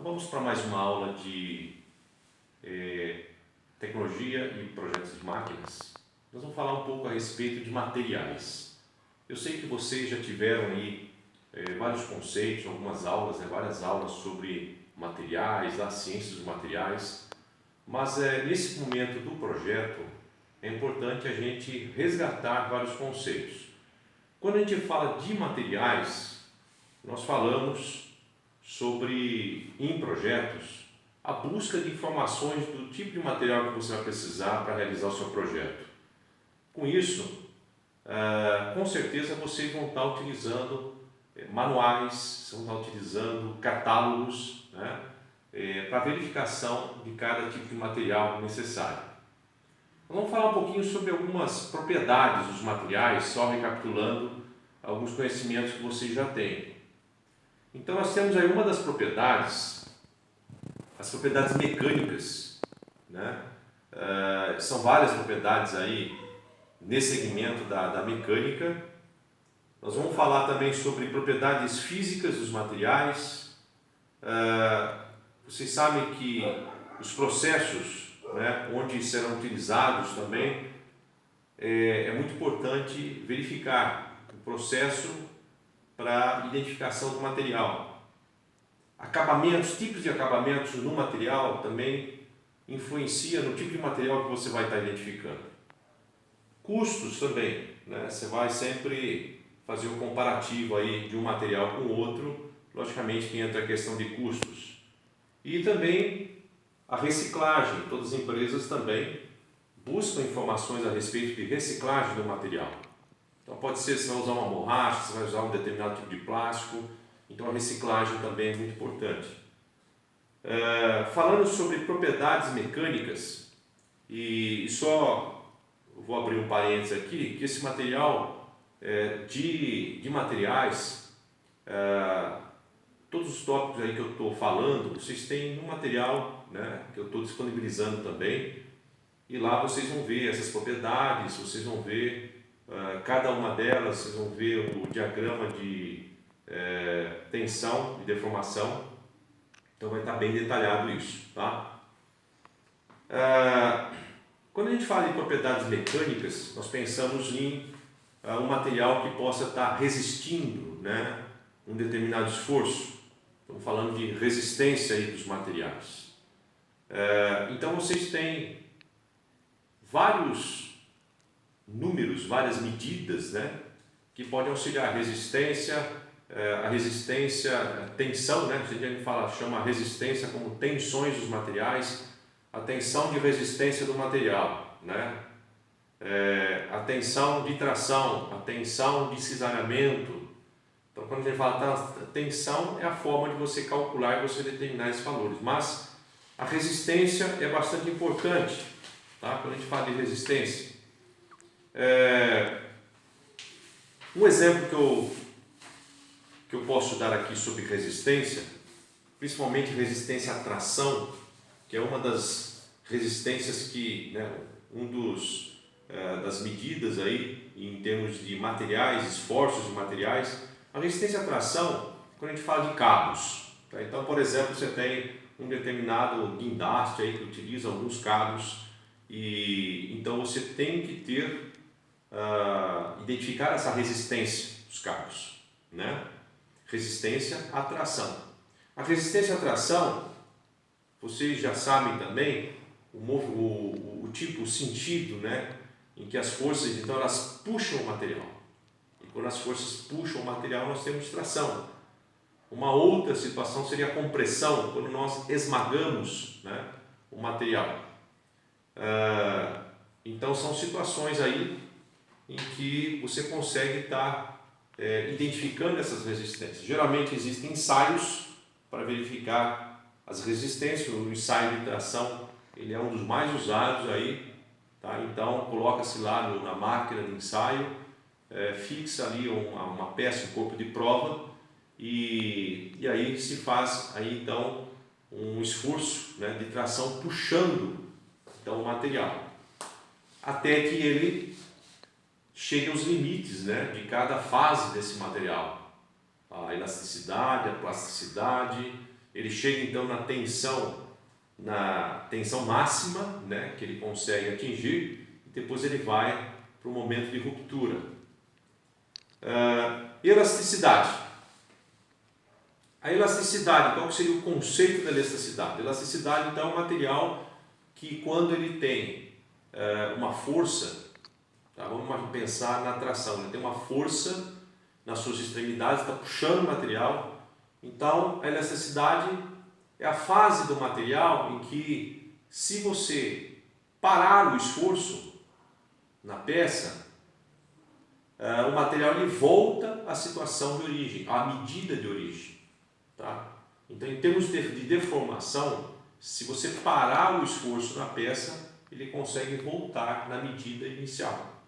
Então vamos para mais uma aula de tecnologia e projetos de máquinas. Nós vamos falar um pouco a respeito de materiais. Eu sei que vocês já tiveram aí vários conceitos, algumas aulas, várias aulas sobre materiais, a ciência dos materiais, mas nesse momento do projeto é importante a gente resgatar vários conceitos. Quando a gente fala de materiais, nós falamos sobre, em projetos, a busca de informações do tipo de material que você vai precisar para realizar o seu projeto. Com isso, com certeza vocês vão estar utilizando manuais, vão estar utilizando catálogos, né, para verificação de cada tipo de material necessário. Vamos falar um pouquinho sobre algumas propriedades dos materiais, só recapitulando alguns conhecimentos que vocês já têm. Então nós temos aí uma das propriedades, as propriedades mecânicas, né? São várias propriedades aí nesse segmento da mecânica. Nós vamos falar também sobre propriedades físicas dos materiais. Vocês sabem que os processos, né, onde serão utilizados também, é muito importante verificar o processo para identificação do material. Acabamentos, tipos de acabamentos no material também influencia no tipo de material que você vai estar identificando. Custos também, né? Você vai sempre fazer o comparativo aí de um material com o outro, logicamente que entra a questão de custos. E também a reciclagem, todas as empresas também buscam informações a respeito de reciclagem do material. Então pode ser, você vai usar uma borracha, você vai usar um determinado tipo de plástico, então a reciclagem também é muito importante. Falando sobre propriedades mecânicas, e só vou abrir um parênteses aqui, que esse material de materiais, todos os tópicos aí que eu estou falando, vocês têm no material, né, que eu estou disponibilizando também, e lá vocês vão ver essas propriedades, vocês vão ver cada uma delas, vocês vão ver o diagrama de tensão e deformação, então vai estar bem detalhado isso, tá? Quando a gente fala de propriedades mecânicas, nós pensamos em um material que possa estar resistindo, né, um determinado esforço. Estamos falando de resistência aí dos materiais. Então vocês têm vários números, várias medidas, né, que podem auxiliar a resistência, a tensão, né, a gente chama a resistência como tensões dos materiais, a tensão de resistência do material, né, a tensão de tração, a tensão de cisalhamento. Então quando a gente fala tensão é a forma de você calcular e você determinar esses valores, mas a resistência é bastante importante, tá? Quando a gente fala de resistência. Um exemplo que eu posso dar aqui sobre resistência, principalmente resistência à tração, que é uma das resistências que, né, das medidas aí em termos de materiais, esforços de materiais. A resistência à tração, quando a gente fala de cabos, tá? Então, por exemplo, você tem um determinado guindaste aí que utiliza alguns cabos, e então você tem que ter identificar essa resistência dos cabos, né? Resistência à tração. A resistência à tração, vocês já sabem também o tipo, o sentido, né, em que as forças, então, elas puxam o material. E quando as forças puxam o material, nós temos tração. Uma outra situação seria a compressão, quando nós esmagamos, né, o material. Então são situações aí em que você consegue estar identificando essas resistências. Geralmente existem ensaios para verificar as resistências. O ensaio de tração, ele é um dos mais usados aí, tá? Então coloca-se lá na máquina de ensaio, fixa ali uma peça, um corpo de prova, e aí se faz aí então um esforço, né, de tração puxando então o material, até que ele chegue aos limites, né, de cada fase desse material, a elasticidade, a plasticidade, ele chega então na tensão máxima, né, que ele consegue atingir, e depois ele vai para o momento de ruptura. Elasticidade. A elasticidade, qual seria o conceito da elasticidade? Elasticidade, então, é um material que, quando ele tem uma força, tá? Vamos pensar na tração, ele tem uma força nas suas extremidades, está puxando o material. Então, a elasticidade é a fase do material em que, se você parar o esforço na peça, o material ele volta à situação de origem, à medida de origem. Tá? Então, em termos de deformação, se você parar o esforço na peça, ele consegue voltar na medida inicial.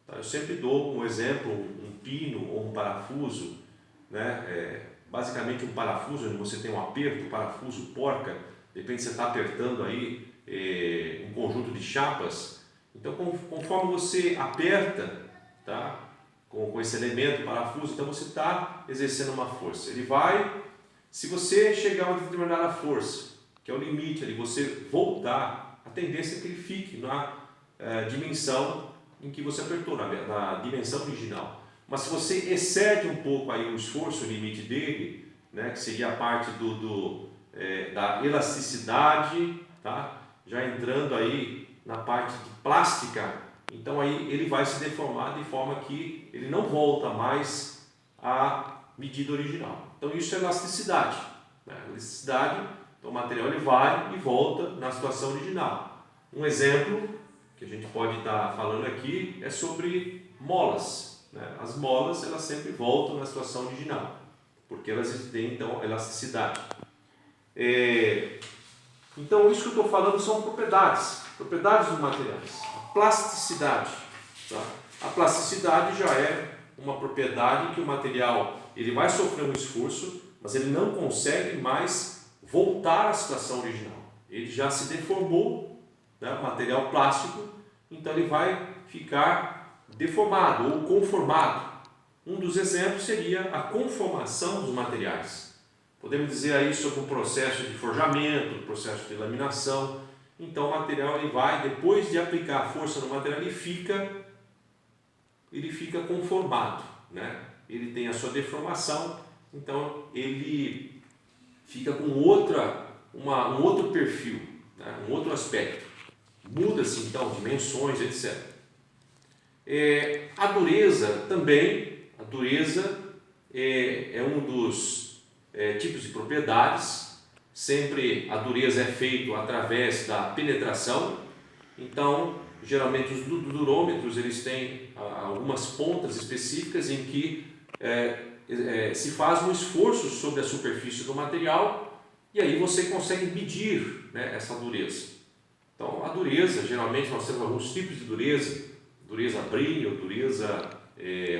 Tá? Eu sempre dou um exemplo, um pino ou um parafuso, né? Basicamente um parafuso, onde você tem um aperto, o parafuso porca, de repente você está apertando aí um conjunto de chapas. Então, conforme você aperta, tá? Com esse elemento, parafuso, então você está exercendo uma força. Ele vai, se você chegar a uma determinada força, que é o limite ali, você voltar, a tendência é que ele fique na dimensão em que você apertou, na dimensão original. Mas se você excede um pouco aí o esforço, o limite dele, né, que seria a parte da elasticidade, tá? Já entrando aí na parte de plástica, então aí ele vai se deformar de forma que ele não volta mais à medida original. Então isso é elasticidade. Né? Elasticidade, então o material ele vai e volta na situação original. Um exemplo que a gente pode estar falando aqui é sobre molas. Né? As molas elas sempre voltam na situação original, porque elas têm então elasticidade. Então isso que eu estou falando são propriedades dos materiais. A plasticidade. Tá? A plasticidade já é uma propriedade que o material ele vai sofrer um esforço, mas ele não consegue mais voltar à situação original. Ele já se deformou, né? O material plástico, então ele vai ficar deformado ou conformado. Um dos exemplos seria a conformação dos materiais. Podemos dizer aí sobre o processo de forjamento, o processo de laminação. Então o material ele vai, depois de aplicar a força no material, ele fica conformado, né? Ele tem a sua deformação, então ele fica com um outro perfil, né? Um outro aspecto. Muda-se então dimensões, etc. A dureza também, a dureza é um dos tipos de propriedades. Sempre a dureza é feita através da penetração. Então, geralmente os durômetros eles têm algumas pontas específicas em que se faz um esforço sobre a superfície do material e aí você consegue medir, né, essa dureza. Então, a dureza, geralmente nós temos alguns tipos de dureza Brinell, dureza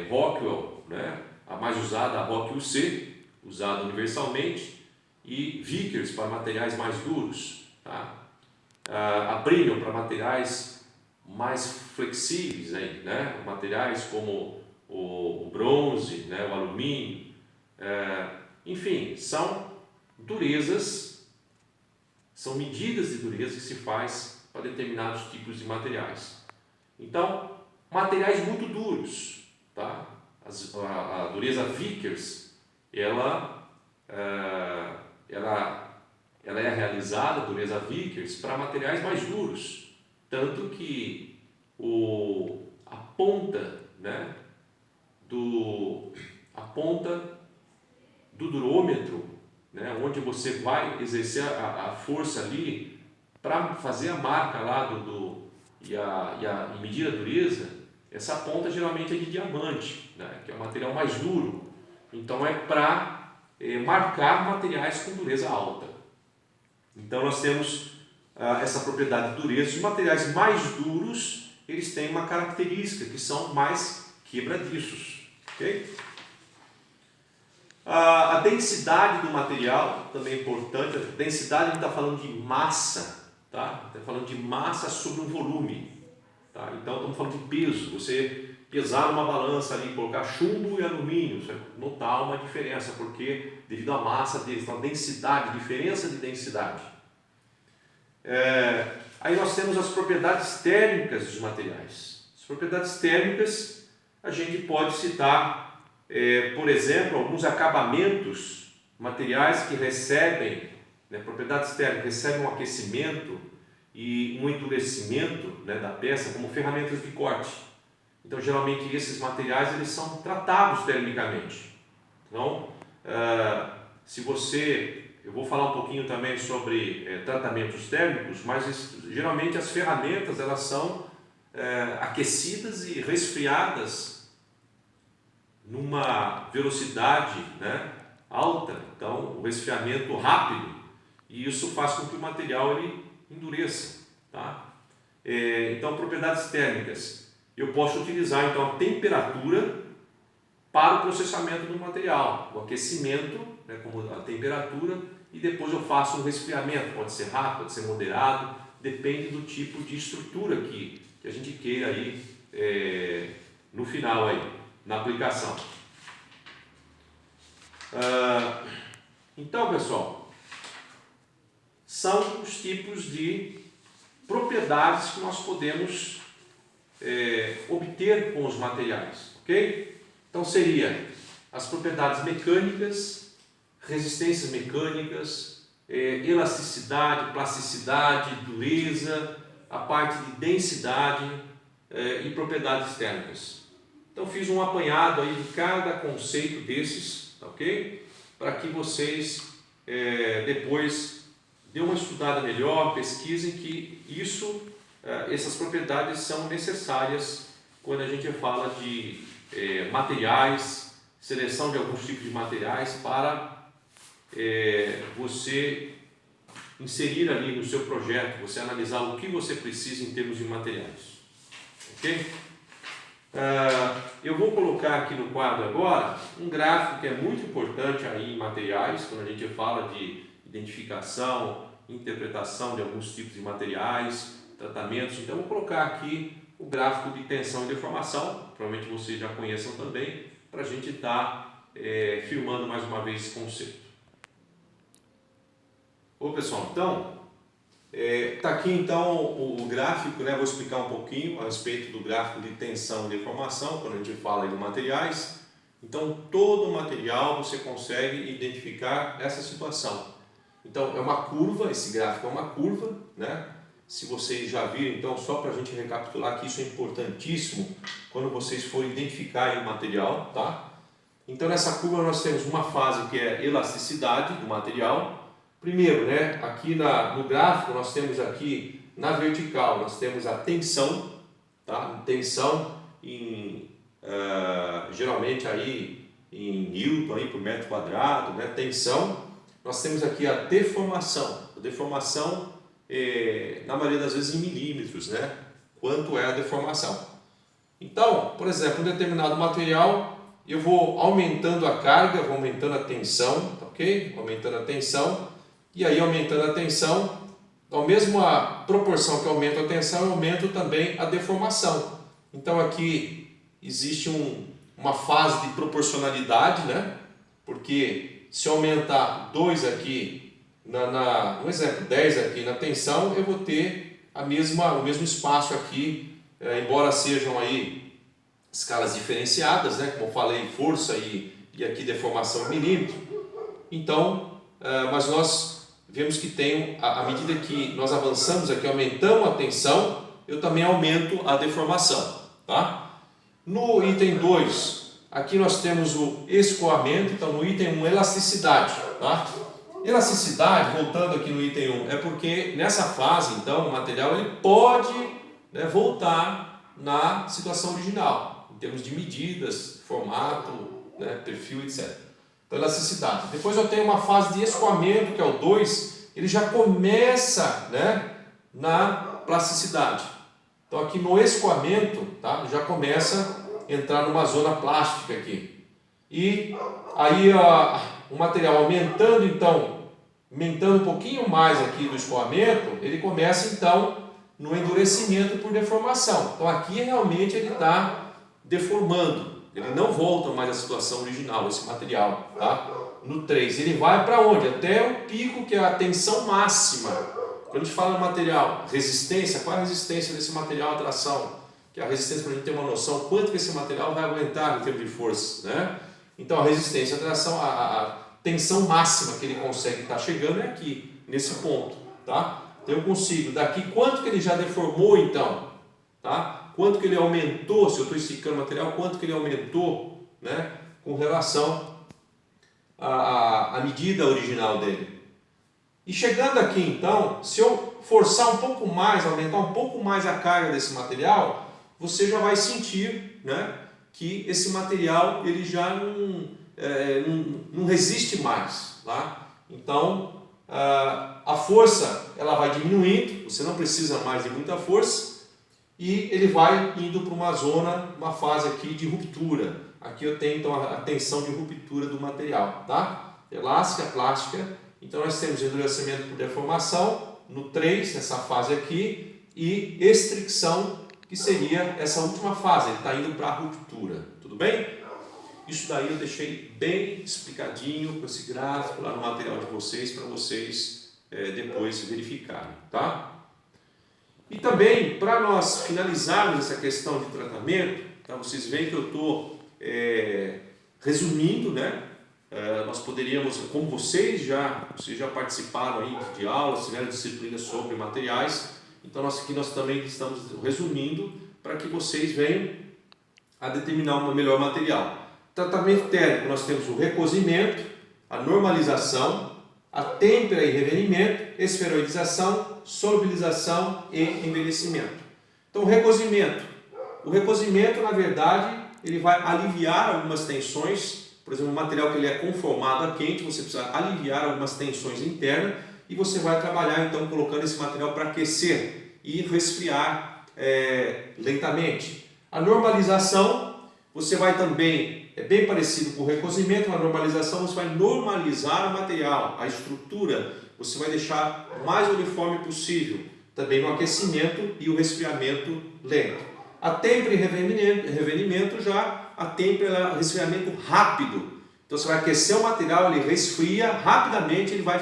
Rockwell, né? A mais usada, a Rockwell C, usada universalmente, e Vickers para materiais mais duros, tá? A Brinell para materiais mais flexíveis, aí, né? Materiais como o bronze, né? O alumínio, enfim, são durezas, são medidas de dureza que se faz para determinados tipos de materiais. Então, materiais muito duros, tá? A dureza Vickers, ela é realizada, a dureza Vickers, para materiais mais duros, tanto que a ponta, né, a ponta do durômetro, né, onde você vai exercer a força ali para fazer a marca lá e medir a dureza, essa ponta geralmente é de diamante, né, que é o material mais duro. Então é para marcar materiais com dureza alta. Então nós temos essa propriedade de dureza. Os materiais mais duros, eles têm uma característica que são mais quebradiços. Okay? A densidade do material também é importante. A densidade, a gente está falando de massa, tá? Está falando de massa sobre um volume, tá? Então estamos falando de peso. Você pesar numa balança ali, colocar chumbo e alumínio, você vai notar uma diferença, porque devido à massa deles, a densidade, diferença de densidade. Aí nós temos as propriedades térmicas dos materiais. As propriedades térmicas a gente pode citar, por exemplo, alguns acabamentos, materiais que recebem, propriedades térmicas, recebem um aquecimento e um endurecimento da peça como ferramentas de corte. Então, geralmente, esses materiais eles são tratados termicamente. Então, eu vou falar um pouquinho também sobre tratamentos térmicos, mas geralmente as ferramentas elas são aquecidas e resfriadas numa velocidade alta, então o resfriamento rápido, e isso faz com que o material ele endureça. Tá? Então, propriedades térmicas, eu posso utilizar então a temperatura para o processamento do material, o aquecimento, como a temperatura, e depois eu faço um resfriamento, pode ser rápido, pode ser moderado, depende do tipo de estrutura que a gente queira aí, no final aí, na aplicação. Então, pessoal, são os tipos de propriedades que nós podemos obter com os materiais, ok? Então seria as propriedades mecânicas, resistências mecânicas, elasticidade, plasticidade, dureza, a parte de densidade e propriedades térmicas. Então fiz um apanhado aí de cada conceito desses, ok? Para que vocês depois dêem uma estudada melhor, pesquisem que essas propriedades são necessárias quando a gente fala de materiais, seleção de alguns tipos de materiais para você inserir ali no seu projeto, você analisar o que você precisa em termos de materiais. Ok? Eu vou colocar aqui no quadro agora um gráfico que é muito importante aí em materiais, quando a gente fala de identificação, interpretação de alguns tipos de materiais, tratamentos. Então, eu vou colocar aqui o gráfico de tensão e deformação, provavelmente vocês já conheçam também, para a gente estar filmando mais uma vez esse conceito. Ô pessoal, então, está aqui então o gráfico, vou explicar um pouquinho a respeito do gráfico de tensão e deformação, quando a gente fala de materiais. Então, todo material você consegue identificar essa situação. Então, é uma curva, esse gráfico é uma curva, Se vocês já viram, então, só para a gente recapitular que isso é importantíssimo quando vocês forem identificar o material, tá? Então, nessa curva nós temos uma fase que é elasticidade do material. Primeiro, aqui no gráfico nós temos aqui, na vertical, nós temos a tensão, tá? Tensão geralmente aí em Newton aí por metro quadrado, tensão. Nós temos aqui a deformação. A deformação, na maioria das vezes em milímetros, quanto é a deformação. Então, por exemplo, um determinado material, eu vou aumentando a carga, vou aumentando a tensão, ok? Aumentando a tensão, e aí aumentando a tensão, a mesma proporção que eu aumento a tensão, eu aumento também a deformação. Então aqui existe uma fase de proporcionalidade, porque se eu aumentar 2 aqui, no exemplo, 10 aqui na tensão, eu vou ter o mesmo espaço aqui, embora sejam aí escalas diferenciadas, como eu falei, força e aqui deformação em milímetro. Então, mas nós vemos que tem, à medida que nós avançamos aqui, aumentamos a tensão, eu também aumento a deformação, tá? No item 2, aqui nós temos o escoamento, então no item 1, elasticidade, tá? Elasticidade, voltando aqui no item 1, é porque nessa fase, então, o material ele pode voltar na situação original, em termos de medidas, formato, perfil, etc. Então, elasticidade. Depois eu tenho uma fase de escoamento, que é o 2, ele já começa na plasticidade. Então, aqui no escoamento, tá, já começa a entrar numa zona plástica aqui. E aí o material aumentando, então, aumentando um pouquinho mais aqui do escoamento, ele começa, então, no endurecimento por deformação. Então, aqui realmente ele está deformando, ele não volta mais à situação original, esse material, tá? No 3, ele vai para onde? Até o pico, que é a tensão máxima. Quando a gente fala de material, resistência, qual é a resistência desse material à tração? Que é a resistência para a gente ter uma noção quanto que esse material vai aguentar em termos de força, né? Então a resistência à tração, a tensão máxima que ele consegue estar chegando é aqui, nesse ponto, tá? Então eu consigo, daqui, quanto que ele já deformou então, tá? Quanto que ele aumentou, se eu estou esticando o material, quanto que ele aumentou, né? Com relação à medida original dele. E chegando aqui então, se eu forçar um pouco mais, aumentar um pouco mais a carga desse material, você já vai sentir, né, que esse material ele já não resiste mais. Tá? Então, a força ela vai diminuindo, você não precisa mais de muita força, e ele vai indo para uma zona, uma fase aqui de ruptura. Aqui eu tenho então a tensão de ruptura do material. Tá? Elástica, plástica. Então nós temos endurecimento por deformação, no 3, nessa fase aqui, e estricção, que seria essa última fase, ele está indo para a ruptura, tudo bem? Isso daí eu deixei bem explicadinho com esse gráfico lá no material de vocês, para vocês depois verificarem, tá? E também, para nós finalizarmos essa questão de tratamento, tá? Vocês veem que eu estou resumindo, né? Nós poderíamos, como vocês já participaram aí de aulas, tiveram disciplinas sobre materiais, então aqui nós também estamos resumindo para que vocês venham a determinar um melhor material. Tratamento térmico, nós temos o recozimento, a normalização, a têmpera e revenimento, esferoidização, solubilização e envelhecimento. Então o recozimento na verdade, ele vai aliviar algumas tensões. Por exemplo, um material que ele é conformado a quente, você precisa aliviar algumas tensões internas e você vai trabalhar então colocando esse material para aquecer e resfriar lentamente. A normalização, você vai também, é bem parecido com o recozimento, na normalização você vai normalizar o material, a estrutura, você vai deixar o mais uniforme possível, também no aquecimento e o resfriamento lento. A têmpera e revenimento já, a têmpera é resfriamento rápido. Então você vai aquecer o material, ele resfria rapidamente, ele vai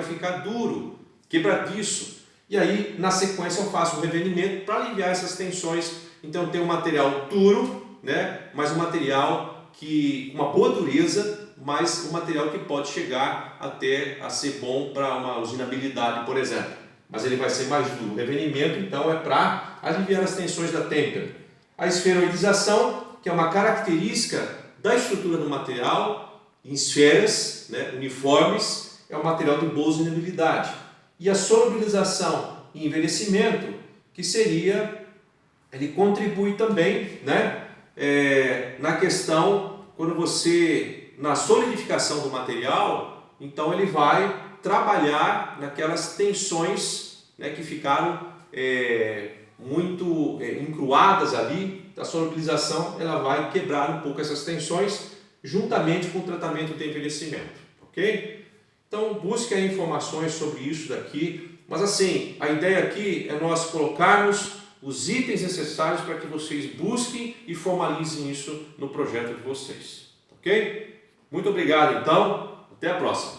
ficar duro, quebradiço. E aí, na sequência, eu faço o revenimento para aliviar essas tensões. Então tem um material duro, né? Mas um material com uma boa dureza, mas um material que pode chegar até a ser bom para uma usinabilidade, por exemplo. Mas ele vai ser mais duro. O revenimento, então, é para aliviar as tensões da têmpera. A esferoidização, que é uma característica da estrutura do material, em esferas, né, uniformes, é um material de boa usinabilidade. E a solubilização e envelhecimento, que seria, ele contribui também, né, na questão, quando você, na solidificação do material, então ele vai trabalhar naquelas tensões, né, que ficaram muito encruadas ali. A solubilização ela vai quebrar um pouco essas tensões juntamente com o tratamento de envelhecimento, ok? Então busque aí informações sobre isso daqui, mas assim, a ideia aqui é nós colocarmos os itens necessários para que vocês busquem e formalizem isso no projeto de vocês, ok? Muito obrigado então, até a próxima!